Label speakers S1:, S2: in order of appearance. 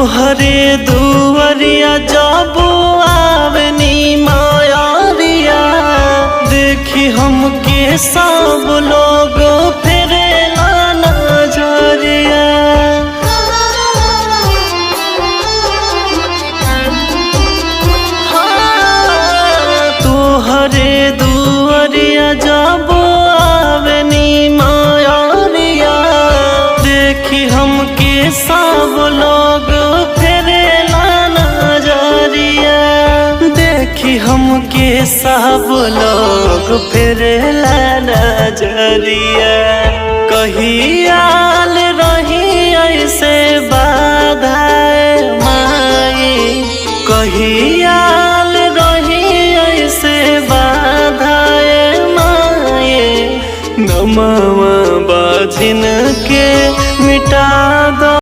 S1: तोहरे दुआरिया जब आवनी मायारिया, देखी हमके सब लोग फेरेला नजरिया। तोहरे दुआरिया जब आवनी मायारिया, देखी हमके सब लोग फेरेला नजरिया। देखी हमके सब लोग फेरेला नजरिया। कहियाल रही ऐसे बाधाए माई, कहियाल रही ऐसे बाधाए माई। नमवा बाझिन